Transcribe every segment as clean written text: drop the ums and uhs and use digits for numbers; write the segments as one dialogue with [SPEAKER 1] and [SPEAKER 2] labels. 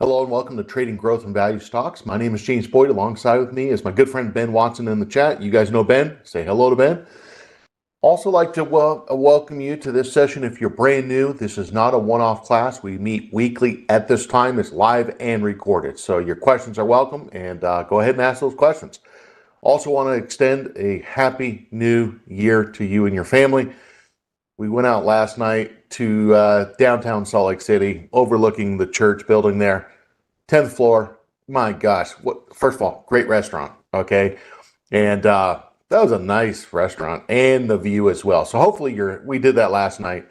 [SPEAKER 1] Hello and welcome to Trading Growth and Value Stocks. My name is James Boyd. Alongside with me is my good friend Ben Watson in the chat. You guys know Ben. Say hello to Ben. Also like to welcome you to this session if you're brand new. This is not a one-off class. We meet weekly at this time. It's live and recorded. So your questions are welcome and go ahead and ask those questions. Also want to extend a happy new year to you and your family. We went out last night to downtown Salt Lake City, overlooking the church building there, 10th floor. My gosh, first of all, great restaurant, okay? And that was a nice restaurant and the view as well. So hopefully we did that last night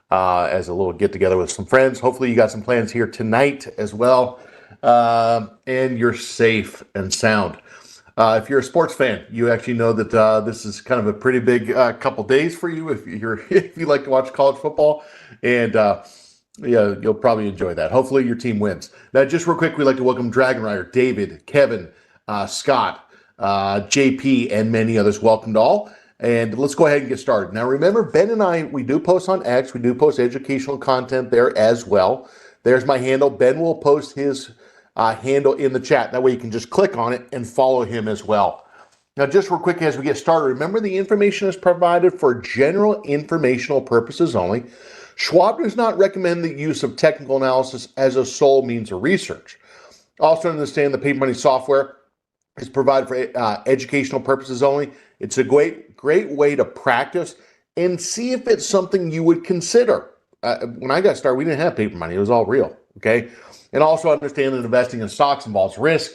[SPEAKER 1] as a little get together with some friends. Hopefully you got some plans here tonight as well, and you're safe and sound. If you're a sports fan, you actually know that this is kind of a pretty big couple days for you if you like to watch college football, and yeah, you'll probably enjoy that. Hopefully your team wins. Now, just real quick, we'd like to welcome Dragon Rider, David, Kevin, Scott, JP, and many others. Welcome to all. And let's go ahead and get started. Now, remember, Ben and I, we do post on X. We do post educational content there as well. There's my handle. Ben will post his handle in the chat. That way you can just click on it and follow him as well. Now, just real quick as we get started, remember the information is provided for general informational purposes only. Schwab does not recommend the use of technical analysis as a sole means of research. Also understand the paper money software is provided for educational purposes only. It's a great way to practice and see if it's something you would consider. When I got started, we didn't have paper money. It was all real, okay? And also understand that investing in stocks involves risk,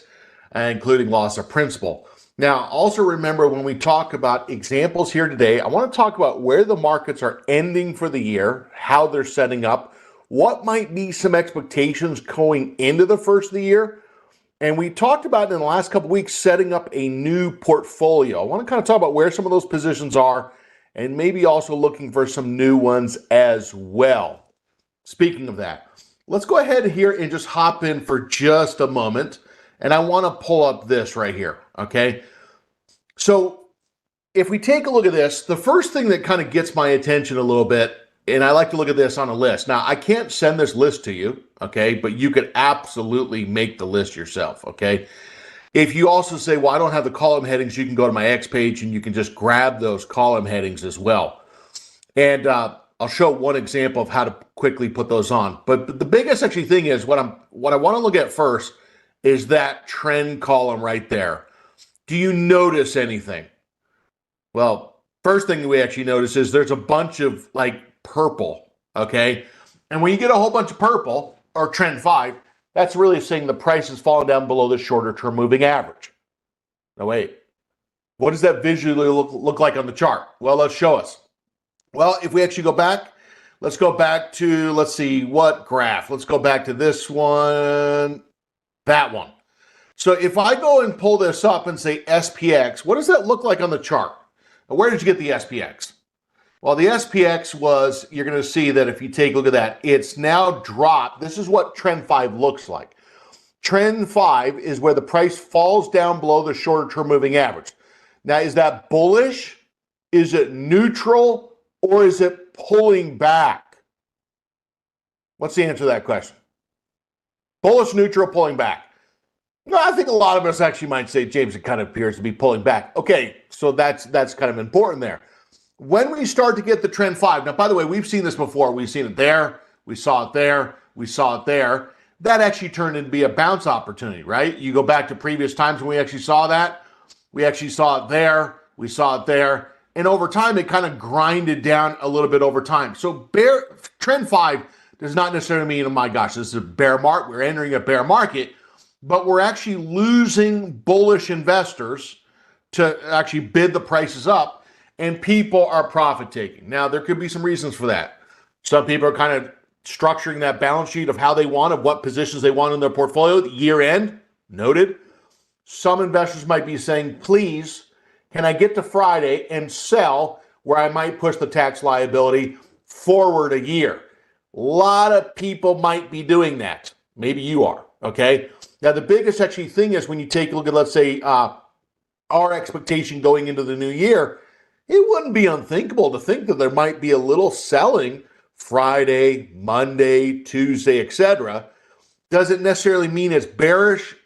[SPEAKER 1] including loss of principal. Now, also remember when we talk about examples here today, I want to talk about where the markets are ending for the year, how they're setting up, what might be some expectations going into the first of the year. And we talked about in the last couple of weeks setting up a new portfolio. I want to kind of talk about where some of those positions are and maybe also looking for some new ones as well. Speaking of that, let's go ahead here and just hop in for just a moment. And I want to pull up this right here, okay? So if we take a look at this, the first thing that kind of gets my attention a little bit, and I like to look at this on a list. Now, I can't send this list to you, okay? But you could absolutely make the list yourself, okay? If you also say, well, I don't have the column headings, you can go to my X page and you can just grab those column headings as well. And I'll show one example of how to quickly put those on. But the biggest actually thing is what I want to look at first is that trend column right there. Do you notice anything? Well, first thing we actually notice is there's a bunch of like purple, okay? And when you get a whole bunch of purple or trend 5, that's really saying the price is falling down below the shorter term moving average. Now wait, what does that visually look like on the chart? Well, let's show us. Well, if we actually go back, let's go back to, let's see, what graph? Let's go back to this one, that one. So if I go and pull this up and say SPX, what does that look like on the chart? Now, where did you get the SPX? Well, the SPX was, you're going to see that if you take a look at that, it's now dropped. This is what trend 5 looks like. Trend 5 is where the price falls down below the shorter term moving average. Now, is that bullish? Is it neutral? Or is it pulling back? What's the answer to that question? Bullish, neutral, pulling back. No, I think a lot of us actually might say, James, it kind of appears to be pulling back. Okay, so that's kind of important there. When we start to get the trend 5, now, by the way, we've seen this before. We've seen it there. We saw it there. We saw it there. That actually turned into be a bounce opportunity, right? You go back to previous times when we actually saw that. We actually saw it there. We saw it there. And over time, it kind of grinded down a little bit over time. So trend 5 does not necessarily mean, oh my gosh, this is a bear market. We're entering a bear market, but we're actually losing bullish investors to actually bid the prices up, and people are profit taking. Now, there could be some reasons for that. Some people are kind of structuring that balance sheet of how they want, of what positions they want in their portfolio. Year end, noted. Some investors might be saying, please, can I get to Friday and sell where I might push the tax liability forward a year? A lot of people might be doing that. Maybe you are, okay? Now, the biggest actually thing is when you take a look at, let's say, our expectation going into the new year, it wouldn't be unthinkable to think that there might be a little selling Friday, Monday, Tuesday, etc. Does it necessarily mean it's bearish?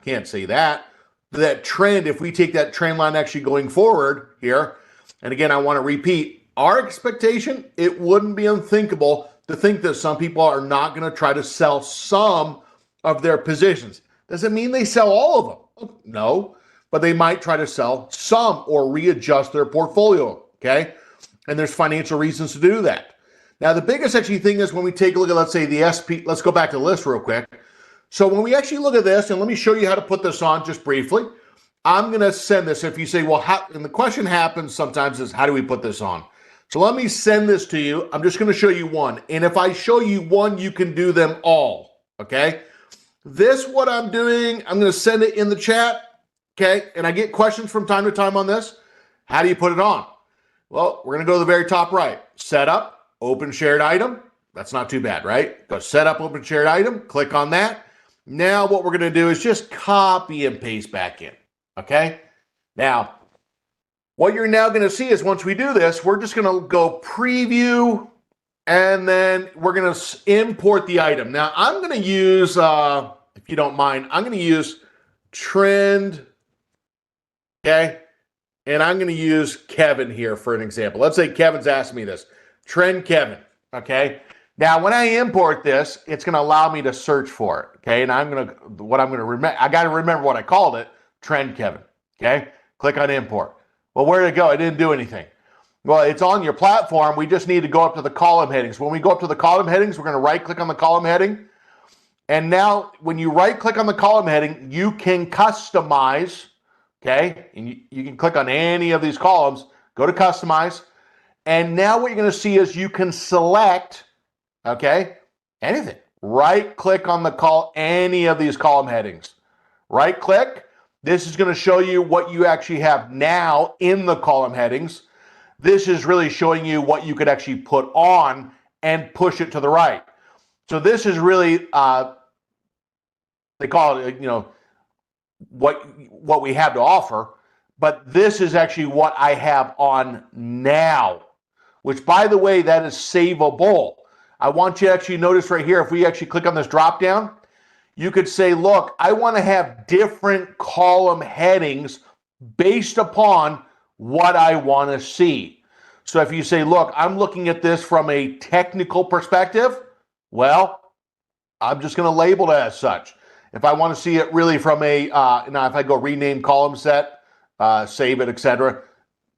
[SPEAKER 1] Can't say that. That trend, if we take that trend line actually going forward here, and again, I want to repeat, our expectation, it wouldn't be unthinkable to think that some people are not going to try to sell some of their positions. Does it mean they sell all of them? No, but they might try to sell some or readjust their portfolio, okay? And there's financial reasons to do that. Now, the biggest actually thing is when we take a look at, let's say, the SP, let's go back to the list real quick. So when we actually look at this, and let me show you how to put this on just briefly. I'm going to send this. If you say, well, how, and the question happens sometimes is, how do we put this on? So let me send this to you. I'm just going to show you one. And if I show you one, you can do them all, okay? This, what I'm doing, I'm going to send it in the chat, okay? And I get questions from time to time on this. How do you put it on? Well, we're going to go to the very top right. Setup, open shared item. That's not too bad, right? Go setup, open shared item. Click on that. Now what we're going to do is just copy and paste back in, okay? Now, what you're now going to see is once we do this, we're just going to go preview, and then we're going to import the item. Now, I'm going to use, if you don't mind, I'm going to use trend, okay? And I'm going to use Kevin here for an example. Let's say Kevin's asked me this. Trend Kevin, okay? Now, when I import this, it's going to allow me to search for it, okay? And I got to remember what I called it, Trend Kevin, okay? Click on import. Well, where did it go? It didn't do anything. Well, it's on your platform. We just need to go up to the column headings. When we go up to the column headings, we're going to right-click on the column heading. And now, when you right-click on the column heading, you can customize, okay? And you can click on any of these columns, go to customize. And now what you're going to see is you can select, okay, anything. Right-click on any of these column headings. Right-click. This is going to show you what you actually have now in the column headings. This is really showing you what you could actually put on and push it to the right. So this is really, they call it, what we have to offer. But this is actually what I have on now, which, by the way, that is savable. I want you to actually notice right here, if we actually click on this drop down, you could say, look, I want to have different column headings based upon what I want to see. So if you say, look, I'm looking at this from a technical perspective, well, I'm just going to label it as such. If I want to see it really from a, now if I go rename column set, save it, etc.,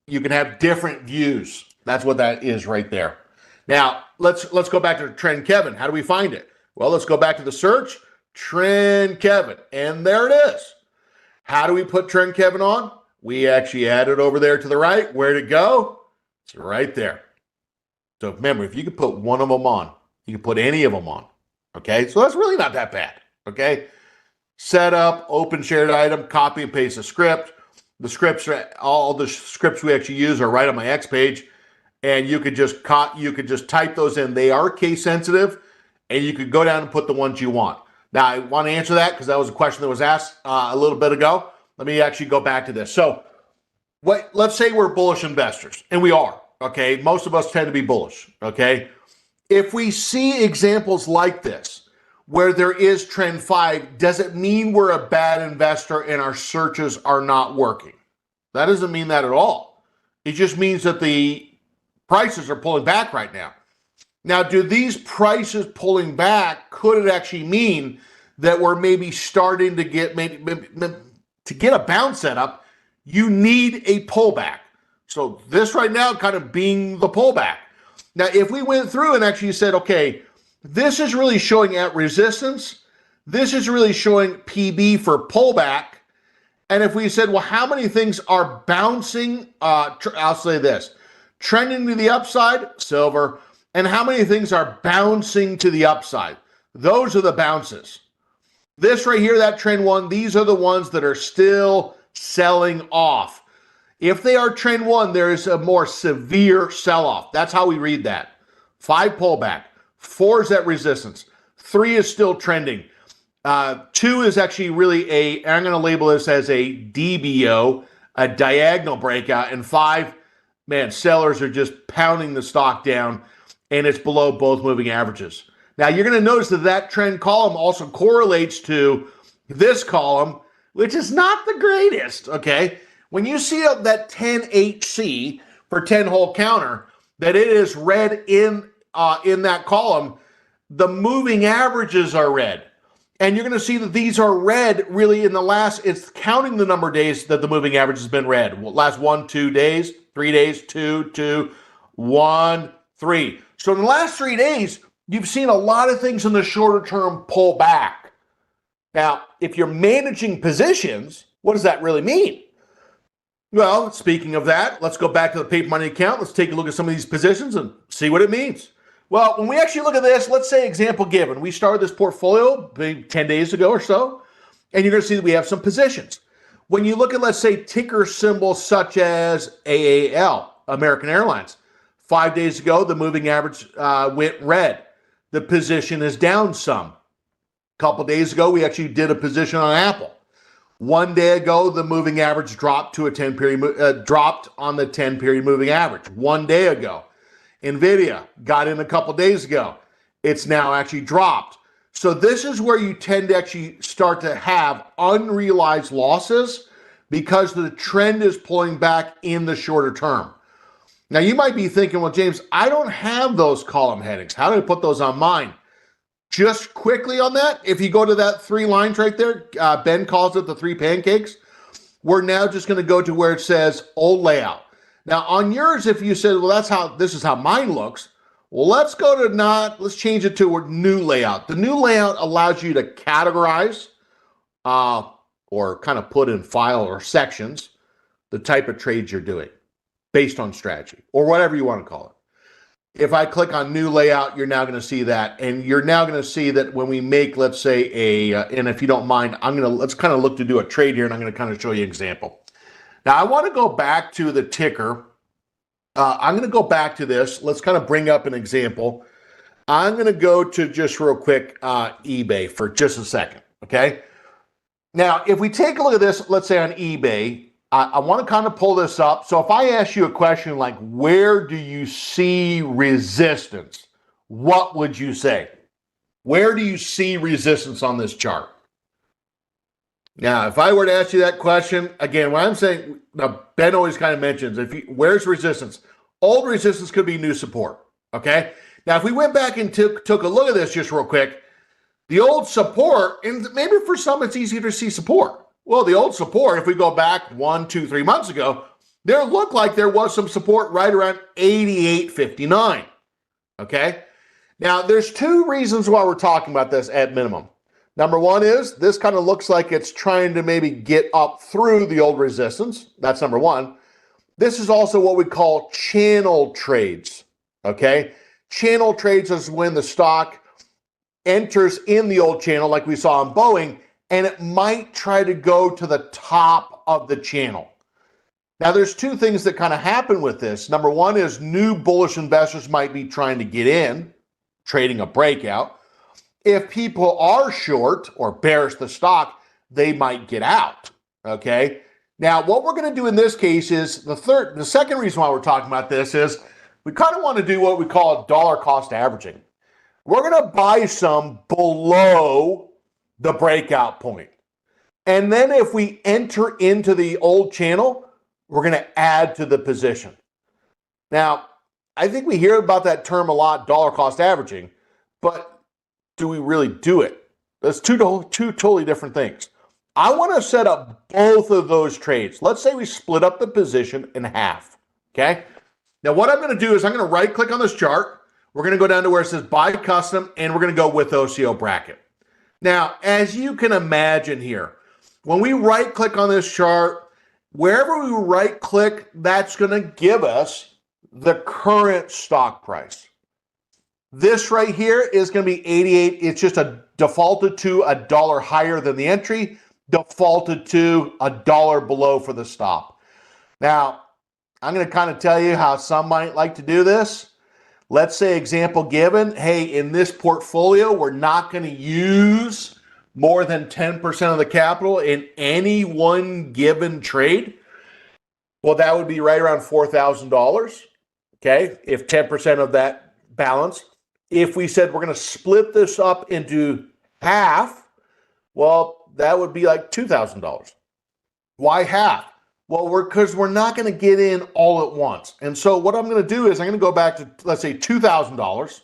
[SPEAKER 1] you can have different views. That's what that is right there. Now, let's go back to Trend Kevin. How do we find it? Well, let's go back to the search, Trend Kevin, and there it is. How do we put Trend Kevin on? We actually add it over there to the right. Where'd it go? It's right there. So remember, if you could put one of them on, you can put any of them on. Okay, so that's really not that bad. Okay, setup, open shared item, copy and paste the script. The scripts, all the scripts we actually use are right on my X page, and you could just type those in. They are case sensitive, and you could go down and put the ones you want. Now, I want to answer that because that was a question that was asked a little bit ago. Let me actually go back to this. So, let's say we're bullish investors, and we are. Okay, most of us tend to be bullish. Okay, if we see examples like this, where there is trend 5, does it mean we're a bad investor and our searches are not working? That doesn't mean that at all. It just means that the prices are pulling back right now. Now, do these prices pulling back, could it actually mean that we're maybe starting to get, to get a bounce set up, you need a pullback? So this right now kind of being the pullback. Now, if we went through and actually said, okay, this is really showing at resistance. This is really showing PB for pullback. And if we said, well, how many things are bouncing? I'll say this, trending to the upside, silver. And how many things are bouncing to the upside? Those are the bounces. This right here, that trend 1, these are the ones that are still selling off. If they are trend 1, there is a more severe sell-off. That's how we read that. 5 pullback. 4 is at resistance. 3 is still trending. 2 is actually really I'm going to label this as a DBO, a diagonal breakout. And 5, man, sellers are just pounding the stock down, and it's below both moving averages. Now, you're going to notice that that trend column also correlates to this column, which is not the greatest, okay? When you see that 10HC for 10-hole counter, that it is red in that column, the moving averages are red. And you're going to see that these are red really in the last, it's counting the number of days that the moving average has been red. Last 1, 2 days, 3 days, 2, 2, 1, 3. So in the last 3 days, you've seen a lot of things in the shorter term pull back. Now, if you're managing positions, what does that really mean? Well, speaking of that, let's go back to the paper money account. Let's take a look at some of these positions and see what it means. Well, when we actually look at this, let's say example given. We started this portfolio maybe 10 days ago or so, and you're going to see that we have some positions. When you look at, let's say, ticker symbols such as AAL, American Airlines, 5 days ago, the moving average went red. The position is down some. A couple days ago, we actually did a position on Apple. 1 day ago, the moving average dropped to a 10-period, dropped on the 10-period moving average. 1 day ago. NVIDIA got in a couple days ago. It's now actually dropped. So this is where you tend to actually start to have unrealized losses because the trend is pulling back in the shorter term. Now you might be thinking, well, James, I don't have those column headings. How do I put those on mine? Just quickly on that, if you go to that 3 lines right there, Ben calls it the 3 pancakes. We're now just going to go to where it says old layout. Now on yours, if you said, well, this is how mine looks. Well, let's go to let's change it to a new layout. The new layout allows you to categorize or kind of put in file or sections the type of trades you're doing based on strategy or whatever you want to call it. If I click on new layout, you're now going to see that. And you're now going to see that when we make, let's say and if you don't mind, let's kind of look to do a trade here and I'm going to kind of show you an example. Now I want to go back to the ticker. I'm going to go back to this. Let's kind of bring up an example. I'm going to go to just real quick eBay for just a second. Okay. Now, if we take a look at this, let's say on eBay, I want to kind of pull this up. So if I ask you a question like, where do you see resistance? What would you say? Where do you see resistance on this chart? Now, if I were to ask you that question, again, what I'm saying, now Ben always kind of mentions, where's resistance? Old resistance could be new support, okay? Now, if we went back and took a look at this just real quick, the old support, and maybe for some it's easier to see support. Well, the old support, if we go back 1, 2, 3 months ago, there looked like there was some support right around 88.59, okay? Now, there's 2 reasons why we're talking about this at minimum. Number one is this kind of looks like it's trying to maybe get up through the old resistance. That's number one. This is also what we call channel trades, okay? Channel trades is when the stock enters in the old channel like we saw on Boeing, and it might try to go to the top of the channel. Now, there's 2 things that kind of happen with this. Number one is new bullish investors might be trying to get in, trading a breakout. If people are short or bearish the stock, they might get out, okay? Now, what we're going to do in this case is the second reason why we're talking about this is we kind of want to do what we call dollar cost averaging. We're going to buy some below the breakout point. And then if we enter into the old channel, we're going to add to the position. Now, I think we hear about that term a lot, dollar cost averaging, but do we really do it? That's two totally different things. I want to set up both of those trades. Let's say we split up the position in half, okay? Now, what I'm going to do is I'm going to right-click on this chart. We're going to go down to where it says Buy Custom, and we're going to go with OCO Bracket. Now, as you can imagine here, when we right-click on this chart, wherever we right-click, that's going to give us the current stock price. This right here is going to be 88. It's just defaulted to $1 higher than the entry, defaulted to $1 below for the stop. Now, I'm going to kind of tell you how some might like to do this. Let's say example given, hey, in this portfolio, we're not going to use more than 10% of the capital in any one given trade. Well, that would be right around $4,000, okay, if 10% of that balance If we said we're going to split this up into half, well, that would be like $2,000. Why half? Well, because we're not going to get in all at once. And so what I'm going to do is I'm going to go back to, let's say, $2,000.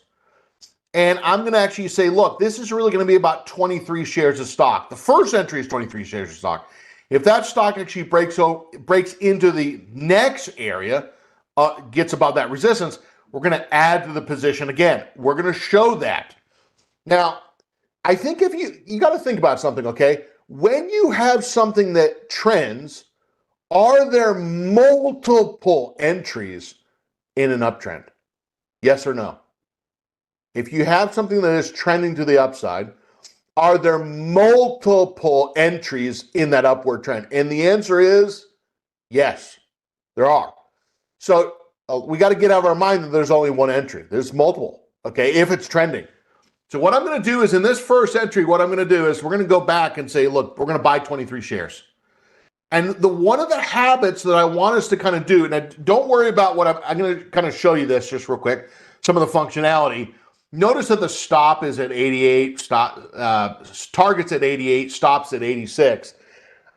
[SPEAKER 1] And I'm going to actually say, look, this is really going to be about 23 shares of stock. The first entry is 23 shares of stock. If that stock actually breaks into the next area, gets above that resistance, we're going to add to the position again. We're going to show that. Now, I think if you got to think about something, okay? When you have something that trends, are there multiple entries in an uptrend? Yes or no? If you have something that is trending to the upside, are there multiple entries in that upward trend? And the answer is yes, there are. So we got to get out of our mind that there's only one entry. There's multiple, okay, if it's trending. So what I'm going to do is in this first entry, what I'm going to do is we're going to go back and say, look, we're going to buy 23 shares. And one of the habits that I want us to kind of do, and don't worry about what I'm going to kind of show you this just real quick, some of the functionality. Notice that the stop is at 88, target's at 88, stops at 86.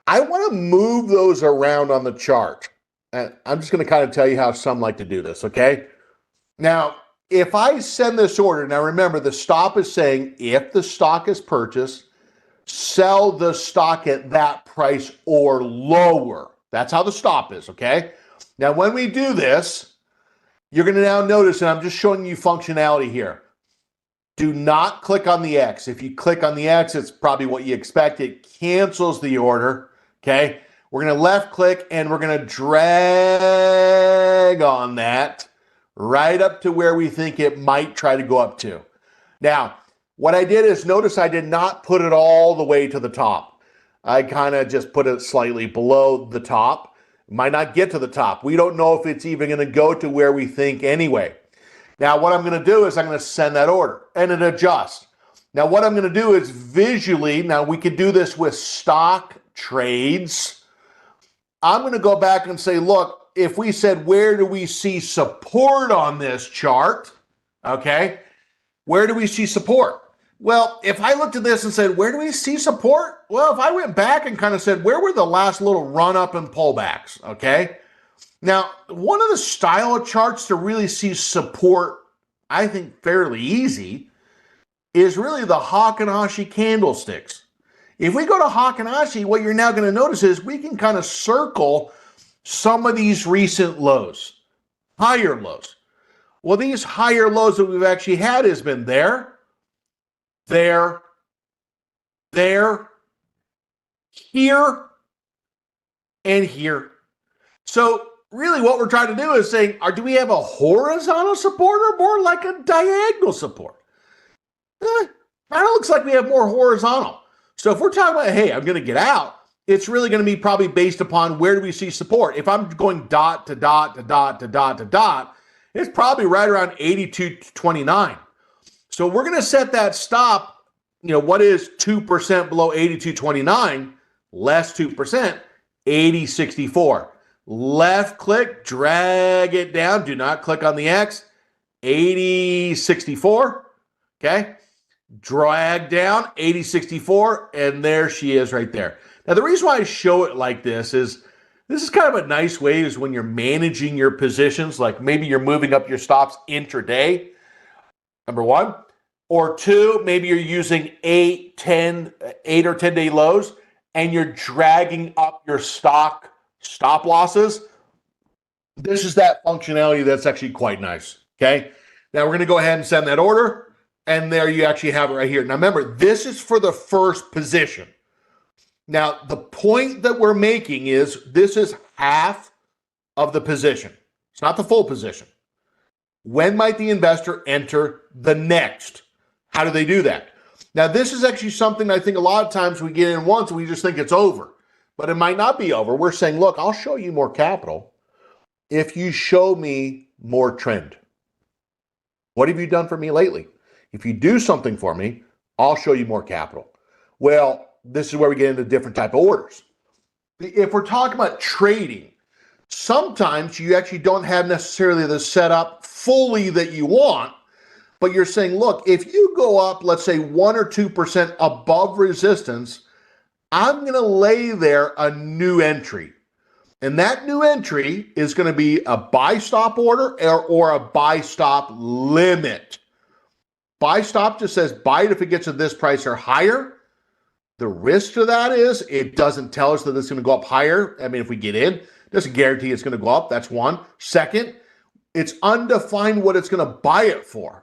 [SPEAKER 1] I want to move those around on the chart. And I'm just going to kind of tell you how some like to do this, okay? Now, if I send this order, now remember the stop is saying if the stock is purchased, sell the stock at that price or lower. That's how the stop is, okay? Now, when we do this, you're going to now notice, and I'm just showing you functionality here. Do not click on the X. If you click on the X, it's probably what you expect. It cancels the order, okay? We're going to left click and we're going to drag on that right up to where we think it might try to go up to. Now, what I did is notice I did not put it all the way to the top. I kind of just put it slightly below the top. It might not get to the top. We don't know if it's even going to go to where we think anyway. Now, what I'm going to do is I'm going to send that order and it adjusts. Now, what I'm going to do is visually, now we could do this with stock trades. I'm going to go back and say, look, if we said, where do we see support on this chart? Okay, where do we see support? Well, if I looked at this and said, where do we see support? Well, if I went back and kind of said, where were the last little run up and pullbacks? Okay. Now, one of the style of charts to really see support, I think fairly easy, is really the Heikin-Ashi candlesticks. If we go to Heikin-Ashi, what you're now going to notice is we can kind of circle some of these recent lows, higher lows. Well, these higher lows that we've actually had has been there, here, and here. So really what we're trying to do is saying, do we have a horizontal support or more like a diagonal support? Kind of looks like we have more horizontal. So if we're talking about, hey, I'm going to get out, it's really going to be probably based upon where do we see support. If I'm going dot to dot to dot to dot to dot, it's probably right around 82.29. So we're going to set that stop, what is 2% below 82.29, less 2%, 80.64. Left click, drag it down. Do not click on the X. 80.64. Okay. Drag down 80.64. And there she is right there. Now, the reason why I show it like this is kind of a nice way is when you're managing your positions, like maybe you're moving up your stops intraday, number one. Or two, maybe you're using 8 or 10 day lows and you're dragging up your stop losses. This is that functionality that's actually quite nice. Okay. Now we're going to go ahead and send that order. And there you actually have it right here. Now remember, this is for the first position. Now the point that we're making is this is half of the position. It's not the full position. When might the investor enter the next? How do they do that? Now, this is actually something I think a lot of times we get in once and we just think it's over, but it might not be over. We're saying, look, I'll show you more capital if you show me more trend. What have you done for me lately? If you do something for me, I'll show you more capital. Well, this is where we get into different type of orders. If we're talking about trading, sometimes you actually don't have necessarily the setup fully that you want, but you're saying, look, if you go up, let's say 1 or 2% above resistance, I'm going to lay there a new entry. And that new entry is going to be a buy stop order or a buy stop limit. Buy stop just says buy it if it gets to this price or higher. The risk to that is it doesn't tell us that it's going to go up higher. I mean, if we get in, it doesn't guarantee it's going to go up. That's one. Second, it's undefined what it's going to buy it for.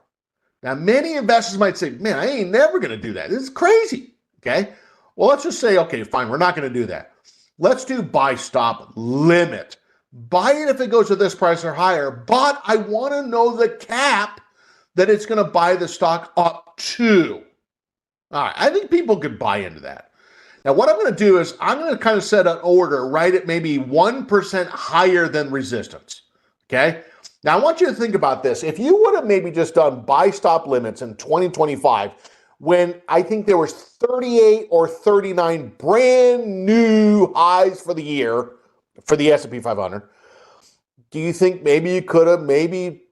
[SPEAKER 1] Now, many investors might say, man, I ain't never going to do that. It's crazy. Okay. Well, let's just say, okay, fine. We're not going to do that. Let's do buy stop limit. Buy it if it goes to this price or higher, but I want to know the cap that it's going to buy the stock up to. All right, I think people could buy into that. Now, what I'm going to do is I'm going to kind of set an order right at maybe 1% higher than resistance, okay? Now, I want you to think about this. If you would have maybe just done buy stop limits in 2025, when I think there was 38 or 39 brand new highs for the year for the S&P 500, do you think maybe you could have maybe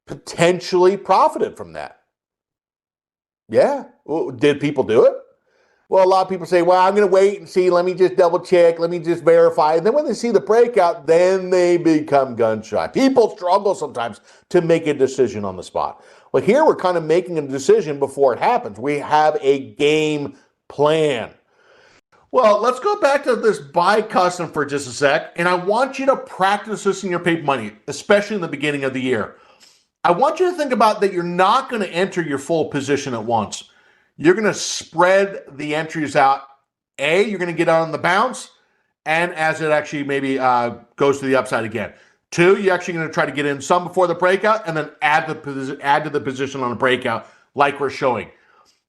[SPEAKER 1] potentially profited from that? Yeah. Well, did people do it? Well, a lot of people say, well, I'm going to wait and see. Let me just double check. Let me just verify. And then when they see the breakout, then they become gun shy. People struggle sometimes to make a decision on the spot. Well, here we're kind of making a decision before it happens. We have a game plan. Well, let's go back to this buy custom for just a sec. And I want you to practice this in your paper money, especially in the beginning of the year. I want you to think about that you're not going to enter your full position at once. You're going to spread the entries out. You're going to get on the bounce, and as it actually maybe goes to the upside again. 2, you're actually going to try to get in some before the breakout, and then add to the position on a breakout like we're showing.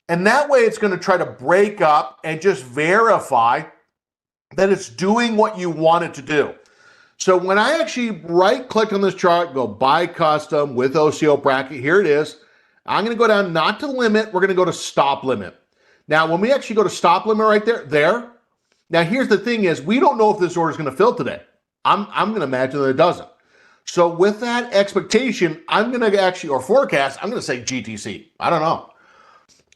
[SPEAKER 1] And that way it's going to try to break up and just verify that it's doing what you want it to do. So when I actually right-click on this chart, go buy custom with OCO bracket, here it is. I'm going to go down not to limit, we're going to go to stop limit. Now, when we actually go to stop limit right there. Now, here's the thing is, we don't know if this order is going to fill today. I'm going to imagine that it doesn't. So with that expectation, I'm going to actually, or forecast, I'm going to say GTC. I don't know.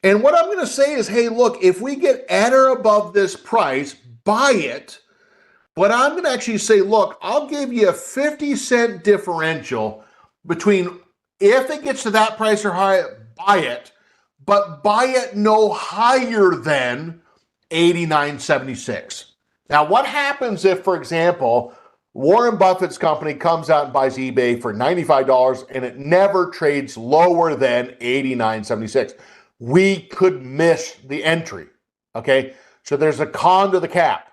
[SPEAKER 1] And what I'm going to say is, hey, look, if we get at or above this price, buy it. But I'm going to actually say, look, I'll give you a 50-cent differential between if it gets to that price or higher, buy it, but buy it no higher than 89.76. Now, what happens if, for example, Warren Buffett's company comes out and buys eBay for $95 and it never trades lower than 89.76? We could miss the entry, okay? So there's a con to the cap.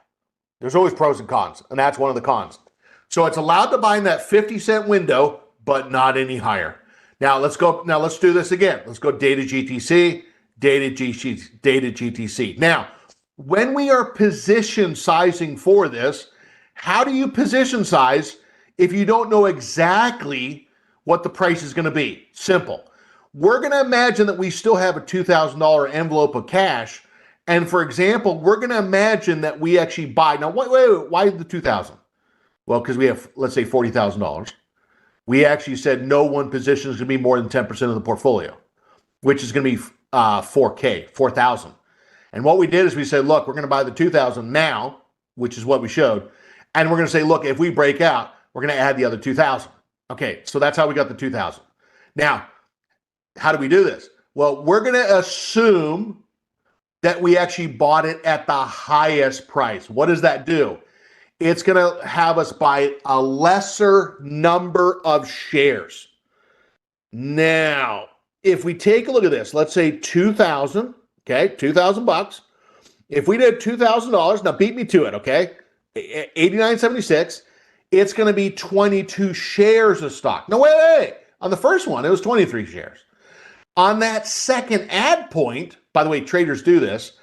[SPEAKER 1] There's always pros and cons, and that's one of the cons. So it's allowed to buy in that 50-cent window, but not any higher. Now let's go. Now let's do this again. Let's go data GTC, data GTC. Now, when we are position sizing for this, how do you position size if you don't know exactly what the price is going to be? Simple. We're going to imagine that we still have a $2,000 envelope of cash. And for example, we're going to imagine that we actually buy. Now, wait, why the $2,000? Well, because we have, let's say, $40,000. We actually said no one position is going to be more than 10% of the portfolio, which is going to be $4,000. And what we did is we said, look, we're going to buy the $2,000 now, which is what we showed. And we're going to say, look, if we break out, we're going to add the other $2,000. Okay, so that's how we got the $2,000. Now, how do we do this? Well, we're going to assume that we actually bought it at the highest price. What does that do? It's going to have us buy a lesser number of shares. Now, if we take a look at this, let's say 2,000, okay, $2,000. If we did $2,000, now beat me to it, okay? 89.76, it's going to be 22 shares of stock. No, wait. On the first one, it was 23 shares. On that second add point, by the way, traders do this,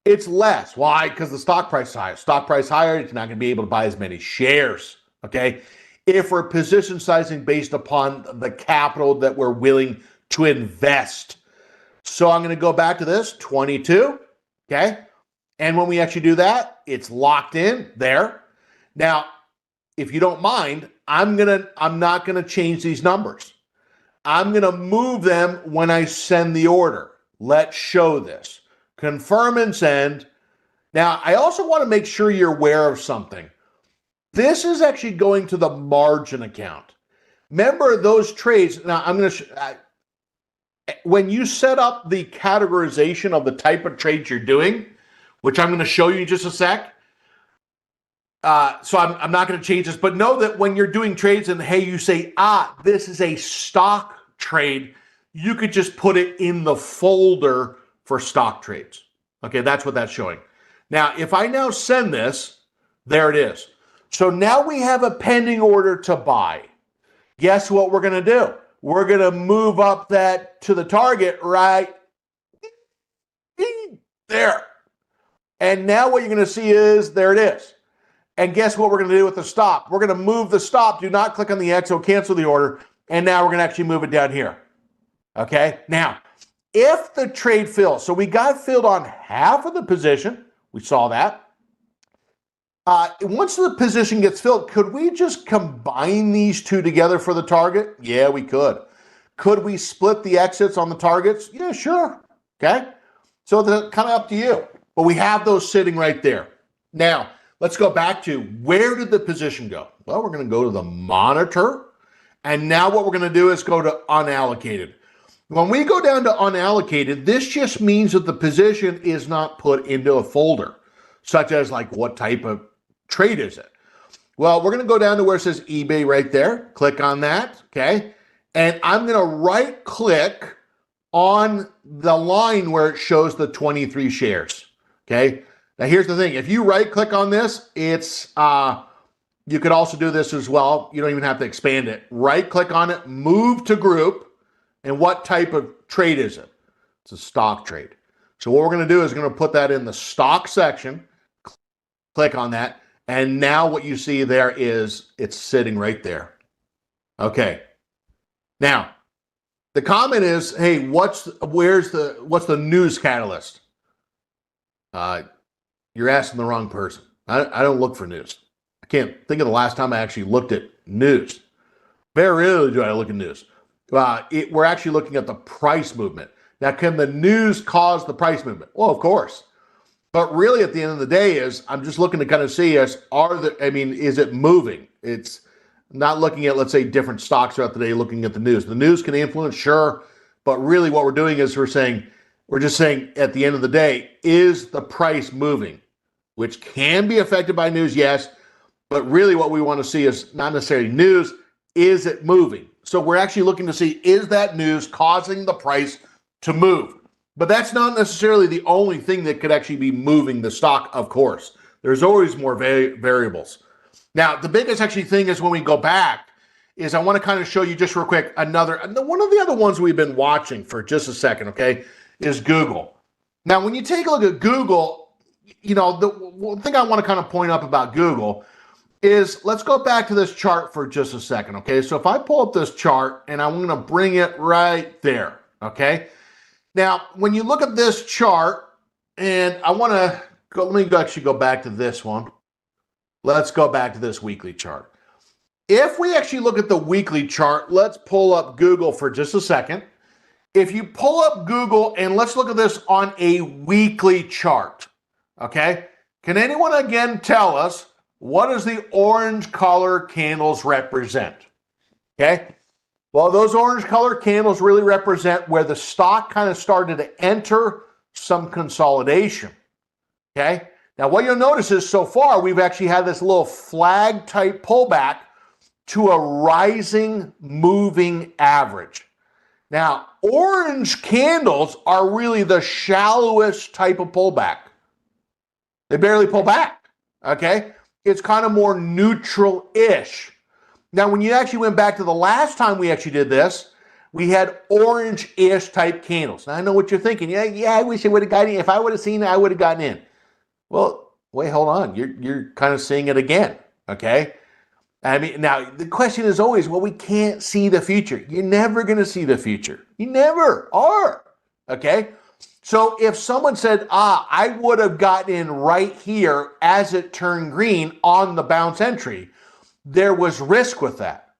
[SPEAKER 1] it's less. Why? Because the stock price is higher. Stock price higher, it's not going to be able to buy as many shares, okay? If we're position sizing based upon the capital that we're willing to invest. So I'm going to go back to this, 22, okay? And when we actually do that, it's locked in there. Now, if you don't mind, I'm not going to change these numbers. I'm going to move them when I send the order. Let's show this. Confirm and send. Now, I also want to make sure you're aware of something. This is actually going to the margin account. Remember those trades. Now, I'm going to, when you set up the categorization of the type of trades you're doing, which I'm going to show you in just a sec. So I'm not going to change this, but know that when you're doing trades and hey, you say, this is a stock trade, you could just put it in the folder for stock trades. Okay, that's what that's showing. Now, if I now send this, there it is. So now we have a pending order to buy. Guess what we're going to do? We're going to move up that to the target right there. And now what you're going to see is, there it is. And guess what we're going to do with the stop? We're going to move the stop. Do not click on the X, so cancel the order. And now we're going to actually move it down here. Okay? Now, if the trade fills, so we got filled on half of the position. We saw that. Once the position gets filled, could we just combine these two together for the target? Yeah, we could. Could we split the exits on the targets? Yeah, sure. Okay? So that's kind of up to you. But we have those sitting right there. Now, let's go back to where did the position go? Well, we're going to go to the monitor. And now what we're going to do is go to unallocated. When we go down to unallocated, this just means that the position is not put into a folder, such as like what type of trade is it? Well, we're going to go down to where it says eBay right there. Click on that, okay? And I'm going to right click on the line where it shows the 23 shares, okay? Now here's the thing. If you right click on this, it's, you could also do this as well. You don't even have to expand it. Right click on it, move to group, and what type of trade is it? It's a stock trade. So what we're going to do is we're going to put that in the stock section, click on that, and now what you see there is it's sitting right there. Okay. Now, the comment is, hey, what's the news catalyst? You're asking the wrong person. I don't look for news. I can't think of the last time I actually looked at news. Very rarely do I look at news. We're actually looking at the price movement. Now, can the news cause the price movement? Well, of course. But really, at the end of the day, I'm just looking to kind of see is it moving? It's not looking at, let's say, different stocks throughout the day, looking at the news. The news can influence, sure. But really what we're doing is we're just saying at the end of the day, is the price moving? Which can be affected by news, yes. But really what we want to see is not necessarily news. Is it moving? So we're actually looking to see, is that news causing the price to move? But that's not necessarily the only thing that could actually be moving the stock, of course. There's always more variables. Now, the biggest actually thing is when we go back is I want to kind of show you just real quick one of the other ones we've been watching for just a second, okay, is Google. Now, when you take a look at Google, the one thing I want to kind of point up about Google is, let's go back to this chart for just a second, okay? So if I pull up this chart and I'm going to bring it right there, okay? Now, when you look at this chart, and I want to go, let me actually go back to this one. Let's go back to this weekly chart. If we actually look at the weekly chart, let's pull up Google for just a second. If you pull up Google and let's look at this on a weekly chart, okay? Can anyone again tell us what does the orange color candles represent? Okay? Well, those orange color candles really represent where the stock kind of started to enter some consolidation. Okay? Now, what you'll notice is so far we've actually had this little flag type pullback to a rising moving average. Now, orange candles are really the shallowest type of pullback. They barely pull back. Okay? It's kind of more neutral-ish. Now, when you actually went back to the last time we actually did this, we had orange-ish type candles. Now, I know what you're thinking. Yeah, I wish I would have gotten in. If I would have seen it, I would have gotten in. Well, wait, hold on. You're kind of seeing it again, okay? I mean, now, the question is always, well, we can't see the future. You're never going to see the future. You never are, okay? So if someone said, I would have gotten in right here as it turned green on the bounce entry, there was risk with that.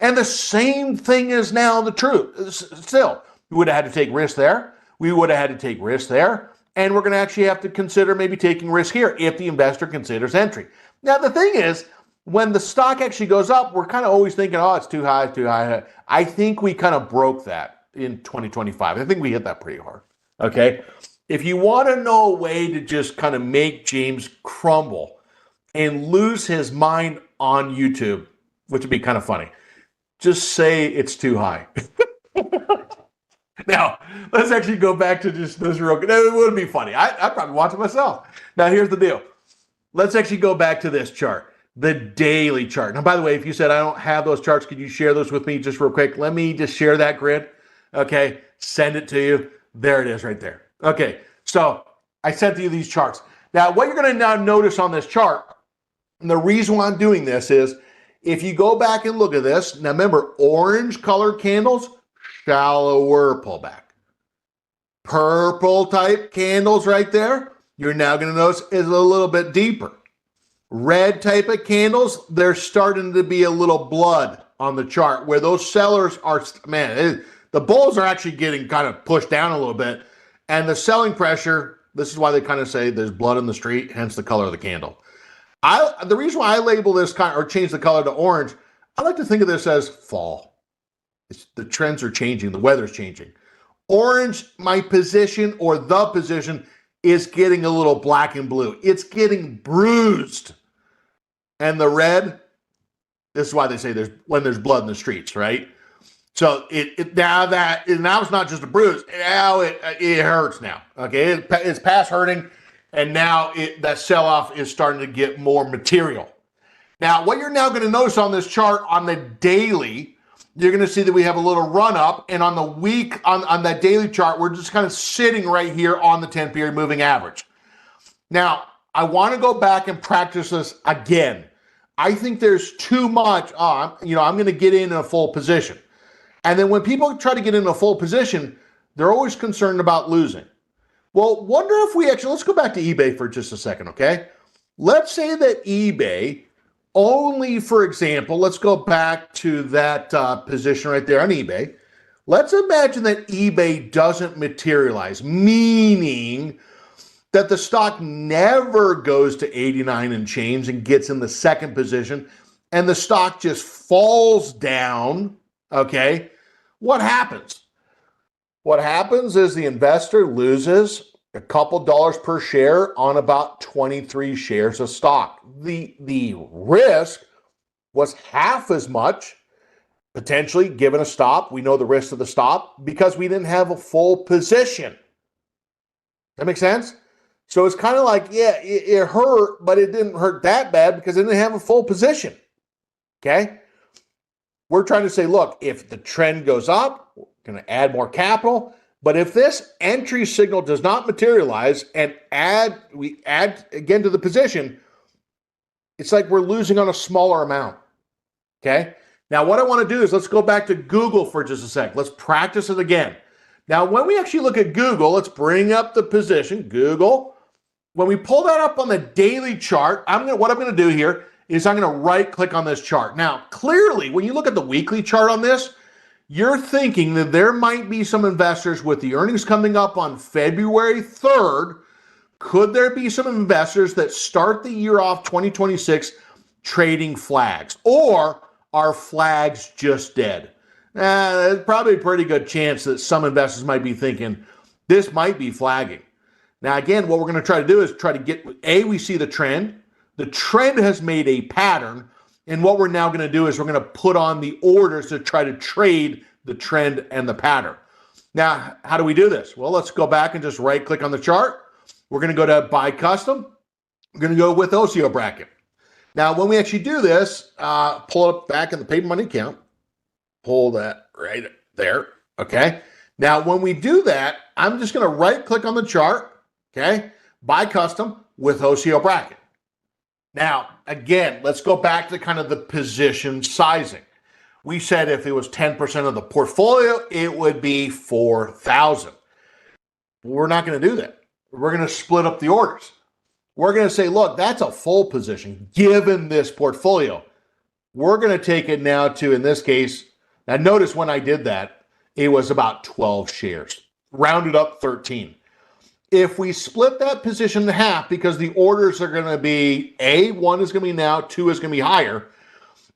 [SPEAKER 1] And the same thing is now the truth. Still, we would have had to take risks there. We would have had to take risks there. And we're going to actually have to consider maybe taking risk here if the investor considers entry. Now, the thing is, when the stock actually goes up, we're kind of always thinking, oh, it's too high, too high. I think we kind of broke that in 2025. I think we hit that pretty hard. Okay. If you want to know a way to just kind of make James crumble and lose his mind on YouTube, which would be kind of funny, just say it's too high. Now, let's actually go back to just this real quick. It wouldn't be funny. I'd probably watch it myself. Now, here's the deal. Let's actually go back to this chart, the daily chart. Now, by the way, if you said I don't have those charts, could you share those with me just real quick? Let me just share that grid. Okay, send it to you. There it is right there. Okay, so I sent you these charts. Now, what you're going to now notice on this chart, and the reason why I'm doing this is, if you go back and look at this, now remember, orange colored candles, shallower pullback. Purple type candles right there, you're now going to notice is a little bit deeper. Red type of candles, they're starting to be a little blood on the chart where those sellers are, man, the bulls are actually getting kind of pushed down a little bit. And the selling pressure, this is why they kind of say there's blood in the street, hence the color of the candle. The reason why I label this kind or change the color to orange, I like to think of this as fall. The trends are changing. The weather's changing. Orange, my position or the position is getting a little black and blue. It's getting bruised. And the red, this is why they say when there's blood in the streets, right? So now it's not just a bruise. Now it hurts now. Okay, it's past hurting, and now that sell-off is starting to get more material. Now, what you're now going to notice on this chart on the daily, you're going to see that we have a little run up, and on the week, on that daily chart, we're just kind of sitting right here on the 10-period moving average. Now, I want to go back and practice this again. I think there's too much on, I'm going to get in a full position. And then when people try to get in a full position, they're always concerned about losing. Well, wonder if let's go back to eBay for just a second, okay? Let's say that eBay only, for example, let's go back to that position right there on eBay. Let's imagine that eBay doesn't materialize, meaning that the stock never goes to 89 and change and gets in the second position, and the stock just falls down, okay? What happens? What happens is the investor loses a couple dollars per share on about 23 shares of stock. The risk was half as much, potentially given a stop. We know the risk of the stop because we didn't have a full position. That makes sense? So it's kind of like, yeah, it hurt, but it didn't hurt that bad because it didn't have a full position. Okay? We're trying to say, look, if the trend goes up, we're going to add more capital. But if this entry signal does not materialize and we add again to the position, it's like we're losing on a smaller amount. Okay? Now, what I want to do is let's go back to Google for just a sec. Let's practice it again. Now, when we actually look at Google, let's bring up the position, Google. When we pull that up on the daily chart, what I'm going to do here is I'm going to right-click on this chart. Now, clearly, when you look at the weekly chart on this, you're thinking that there might be some investors with the earnings coming up on February 3rd. Could there be some investors that start the year off 2026 trading flags? Or are flags just dead? There's probably a pretty good chance that some investors might be thinking this might be flagging. Now, again, what we're going to try to do is try to get, we see the trend. The trend has made a pattern. And what we're now going to do is we're going to put on the orders to try to trade the trend and the pattern. Now, how do we do this? Well, let's go back and just right click on the chart. We're going to go to buy custom. We're going to go with OCO bracket. Now, when we actually do this, pull it up back in the paper money account. Pull that right there. Okay. Now, when we do that, I'm just going to right click on the chart. Okay. Buy custom with OCO bracket. Now, again, let's go back to kind of the position sizing. We said if it was 10% of the portfolio, it would be 4,000. We're not going to do that. We're going to split up the orders. We're going to say, look, that's a full position given this portfolio. we're going to take it now to, in this case, now notice when I did that, it was about 12 shares, rounded up 13. If we split that position in half, because the orders are going to be one is going to be now, two is going to be higher,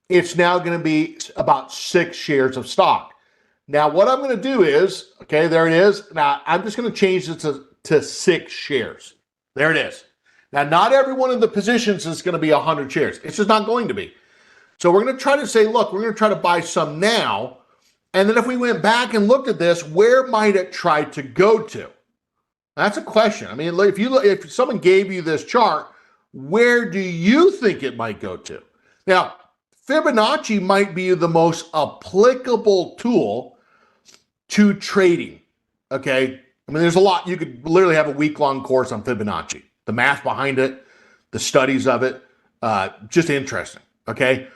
[SPEAKER 1] it's now going to be about 6 shares of stock. Now, what I'm going to do is, okay, there it is. Now, I'm just going to change it to 6 shares. There it is. Now, not every one of the positions is going to be 100 shares. It's just not going to be. So we're going to try to say, look, we're going to try to buy some now. And then if we went back and looked at this, where might it try to go to? That's a question. I mean, if someone gave you this chart, where do you think it might go to? Now, Fibonacci might be the most applicable tool to trading, okay? I mean, there's a lot. You could literally have a week-long course on Fibonacci. The math behind it, the studies of it, just interesting, okay?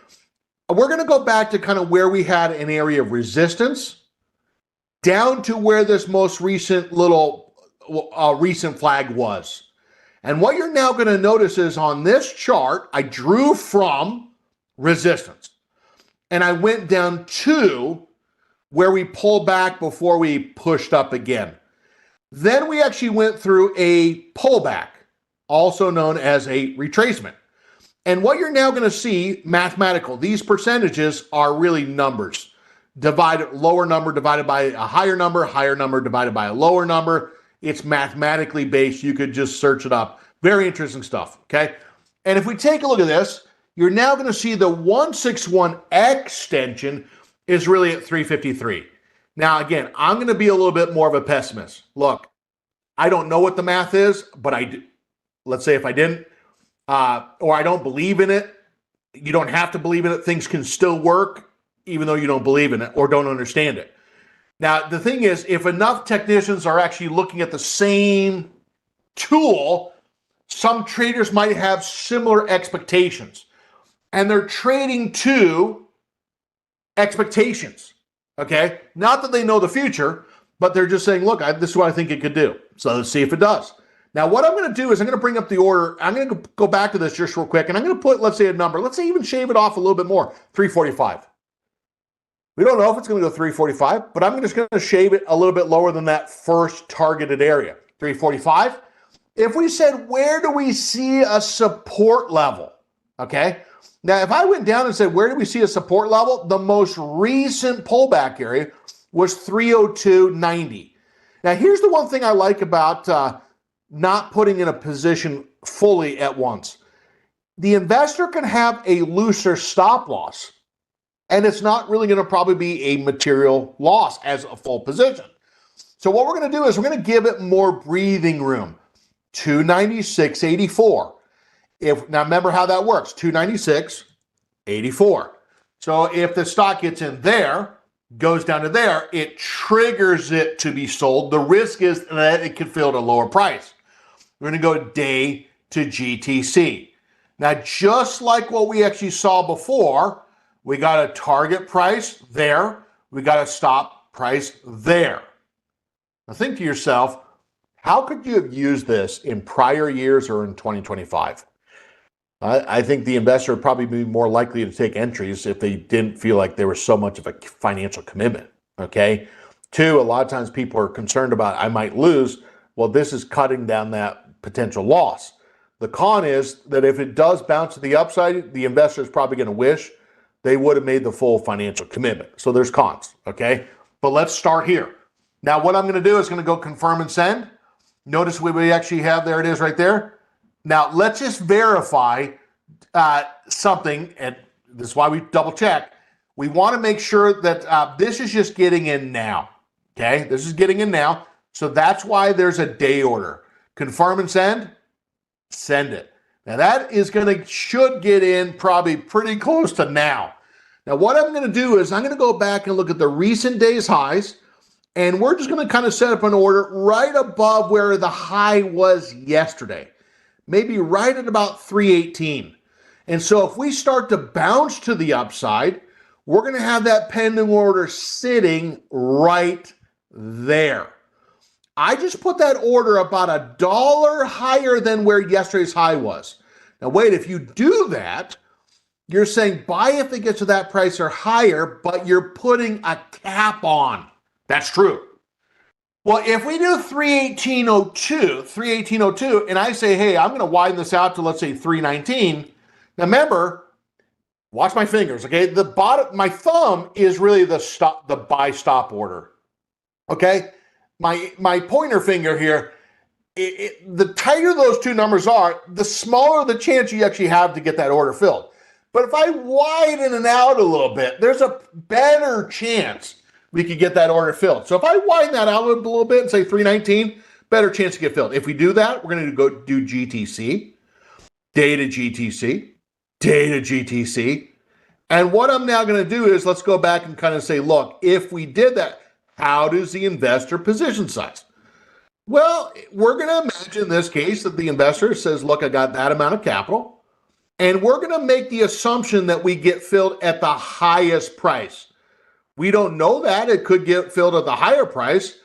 [SPEAKER 1] We're going to go back to kind of where we had an area of resistance down to where this most recent little recent flag was. And what you're now going to notice is on this chart, I drew from resistance and I went down to where we pulled back before we pushed up again. Then we actually went through a pullback, also known as a retracement. And what you're now going to see, mathematical, these percentages are really numbers. Lower number divided by a higher number divided by a lower number. It's mathematically based. You could just search it up. Very interesting stuff, okay? And if we take a look at this, you're now going to see the 161 extension is really at 353. Now, again, I'm going to be a little bit more of a pessimist. Look, I don't know what the math is, but I do. Let's say if I didn't, or I don't believe in it, you don't have to believe in it. Things can still work even though you don't believe in it or don't understand it. Now, the thing is, if enough technicians are actually looking at the same tool, some traders might have similar expectations. And they're trading to expectations, okay? Not that they know the future, but they're just saying, look, this is what I think it could do. So let's see if it does. Now, what I'm going to do is I'm going to bring up the order. I'm going to go back to this just real quick, and I'm going to put, let's say, a number. Let's say even shave it off a little bit more, 345. We don't know if it's going to go 345, but I'm just going to shave it a little bit lower than that first targeted area, 345. If we said, where do we see a support level? Okay. Now, if I went down and said, where do we see a support level? The most recent pullback area was 302.90. Now, here's the one thing I like about not putting in a position fully at once. The investor can have a looser stop loss, and it's not really going to probably be a material loss as a full position. So what we're going to do is we're going to give it more breathing room. 296.84. Now remember how that works. 296.84. So if the stock gets in there, goes down to there, it triggers it to be sold. The risk is that it could fill at a lower price. We're going to go day to GTC. Now, just like what we actually saw before, we got a target price there. We got a stop price there. Now think to yourself, how could you have used this in prior years or in 2025? I think the investor would probably be more likely to take entries if they didn't feel like there was so much of a financial commitment, okay? Two, a lot of times people are concerned about, I might lose. Well, this is cutting down that potential loss. The con is that if it does bounce to the upside, the investor is probably going to wish they would have made the full financial commitment. So there's cons, okay? But let's start here. Now, what I'm going to do is going to go confirm and send. Notice what we actually have. There it is right there. Now, let's just verify something, and this is why we double check. We want to make sure that this is just getting in now, okay? This is getting in now, so that's why there's a day order. Confirm and send it. Now, that is should get in probably pretty close to now. Now, what I'm going to do is I'm going to go back and look at the recent day's highs, and we're just going to kind of set up an order right above where the high was yesterday. Maybe right at about 318. And so if we start to bounce to the upside, we're going to have that pending order sitting right there. I just put that order about $1 higher than where yesterday's high was. Now wait, if you do that, You're saying buy if it gets to that price or higher, but you're putting a cap on. That's true. Well, if we do 318.02, and I say, hey, I'm going to widen this out to, let's say, 319. Now, remember, watch my fingers, okay? The bottom, my thumb is really the buy stop order, okay? My pointer finger here, the tighter those two numbers are, the smaller the chance you actually have to get that order filled. But if I widen it out a little bit, there's a better chance we could get that order filled. So if I widen that out a little bit and say 319, better chance to get filled. If we do that, we're going to go do GTC, data GTC, data GTC. And what I'm now going to do is let's go back and kind of say, look, if we did that, how does the investor position size? Well, we're going to imagine in this case that the investor says, look, I got that amount of capital. And we're going to make the assumption that we get filled at the highest price. We don't know that. It could get filled at the higher price,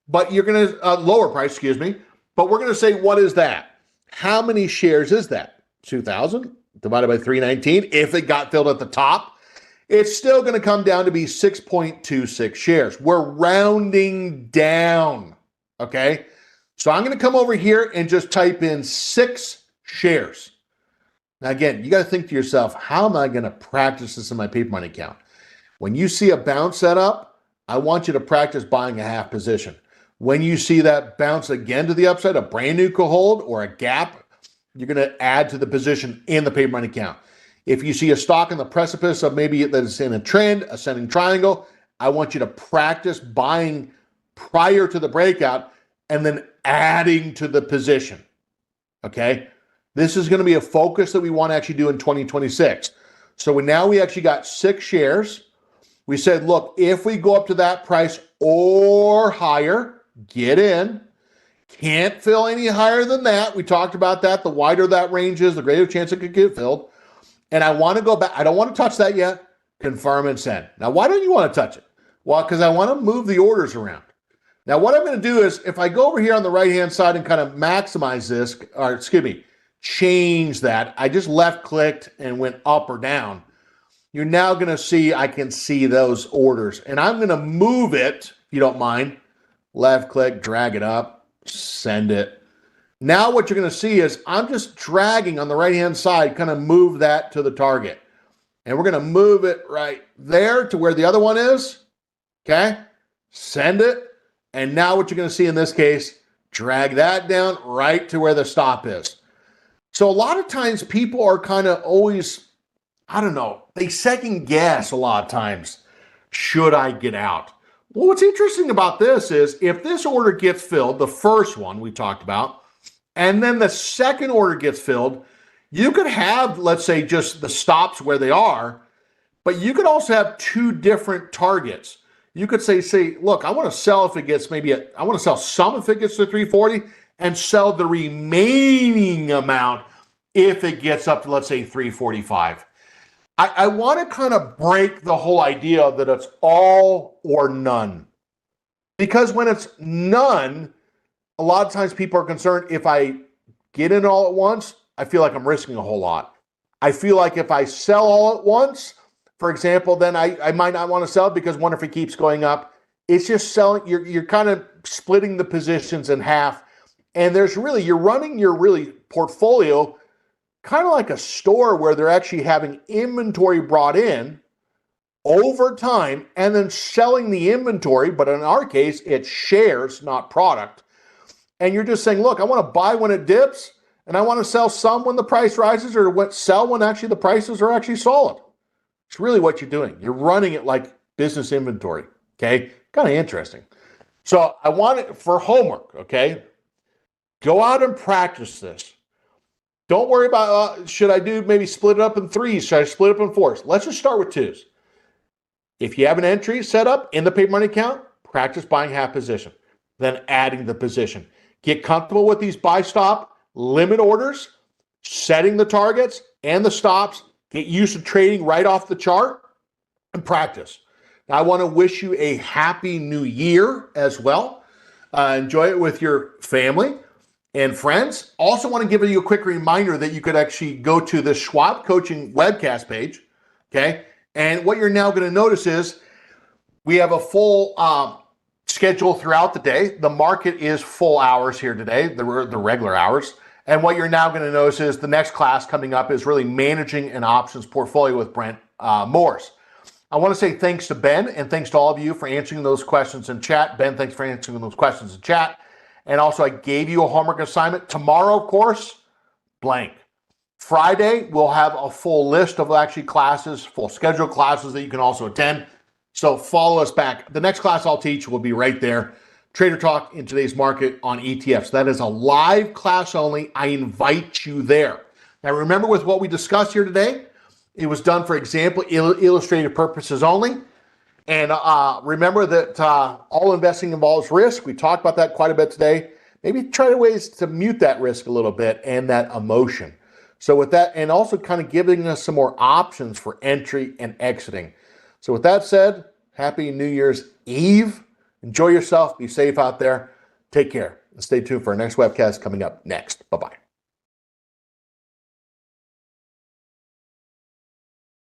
[SPEAKER 1] but you're going to, lower price, excuse me. But we're going to say, what is that? How many shares is that? 2,000 divided by 319. If it got filled at the top, it's still going to come down to be 6.26 shares. We're rounding down, okay? So I'm going to come over here and just type in 6 shares. Now, again, you got to think to yourself, how am I going to practice this in my paper money account? When you see a bounce set up, I want you to practice buying a half position. When you see that bounce again to the upside, a brand new hold or a gap, you're going to add to the position in the paper money account. If you see a stock on the precipice of maybe that is in a trend, ascending triangle, I want you to practice buying prior to the breakout and then adding to the position, okay? This is going to be a focus that we want to actually do in 2026. So now we actually got 6 shares. We said, look, if we go up to that price or higher, get in. Can't fill any higher than that. We talked about that. The wider that range is, the greater chance it could get filled. And I want to go back. I don't want to touch that yet. Confirm and send. Now, why don't you want to touch it? Well, because I want to move the orders around. Now, what I'm going to do is if I go over here on the right-hand side and kind of maximize this, or excuse me, change that. I just left clicked and went up or down. You're now going to see, I can see those orders and I'm going to move it. If you don't mind, left click, drag it up, send it. Now what you're going to see is I'm just dragging on the right-hand side, kind of move that to the target. And we're going to move it right there to where the other one is. Okay. Send it. And now what you're going to see in this case, drag that down right to where the stop is. So a lot of times people are kind of always, I don't know, they second guess a lot of times. Should I get out? Well, what's interesting about this is if this order gets filled, the first one we talked about, and then the second order gets filled, you could have, let's say, just the stops where they are, but you could also have 2 different targets. You could say, look, I want to sell if it gets I want to sell some if it gets to 340 and sell the remaining amount if it gets up to, let's say, 345. I want to kind of break the whole idea that it's all or none. Because when it's none, a lot of times people are concerned if I get in all at once, I feel like I'm risking a whole lot. I feel like if I sell all at once, for example, then I might not want to sell because what if it keeps going up? It's just selling, you're kind of splitting the positions in half. And you're running your portfolio kind of like a store where they're actually having inventory brought in over time and then selling the inventory. But in our case, it's shares, not product. And you're just saying, look, I want to buy when it dips and I want to sell some when the price rises or sell when actually the prices are actually solid. It's really what you're doing. You're running it like business inventory. Okay. Kind of interesting. So I want it for homework. Okay. Go out and practice this. Don't worry about, should I do maybe split it up in 3s? Should I split it up in 4s? Let's just start with 2s. If you have an entry set up in the paper money account, practice buying half position, then adding the position. Get comfortable with these buy stop limit orders, setting the targets and the stops. Get used to trading right off the chart and practice. Now, I want to wish you a happy new year as well. Enjoy it with your family. And friends, also want to give you a quick reminder that you could actually go to the Schwab Coaching webcast page, okay? And what you're now going to notice is we have a full schedule throughout the day. The market is full hours here today, the regular hours. And what you're now going to notice is the next class coming up is really managing an options portfolio with Brent Morse. I want to say thanks to Ben and thanks to all of you for answering those questions in chat. Ben, thanks for answering those questions in chat. And also, I gave you a homework assignment. Tomorrow, of course, blank. Friday, we'll have a full list of actually classes, full scheduled classes that you can also attend. So follow us back. The next class I'll teach will be right there. Trader Talk in today's market on ETFs. That is a live class only. I invite you there. Now, remember with what we discussed here today, it was done for example, illustrative purposes only. And remember that all investing involves risk. We talked about that quite a bit today. Maybe try ways to mute that risk a little bit and that emotion. So with that, and also kind of giving us some more options for entry and exiting. So with that said, happy New Year's Eve. Enjoy yourself. Be safe out there. Take care. And stay tuned for our next webcast coming up next. Bye-bye.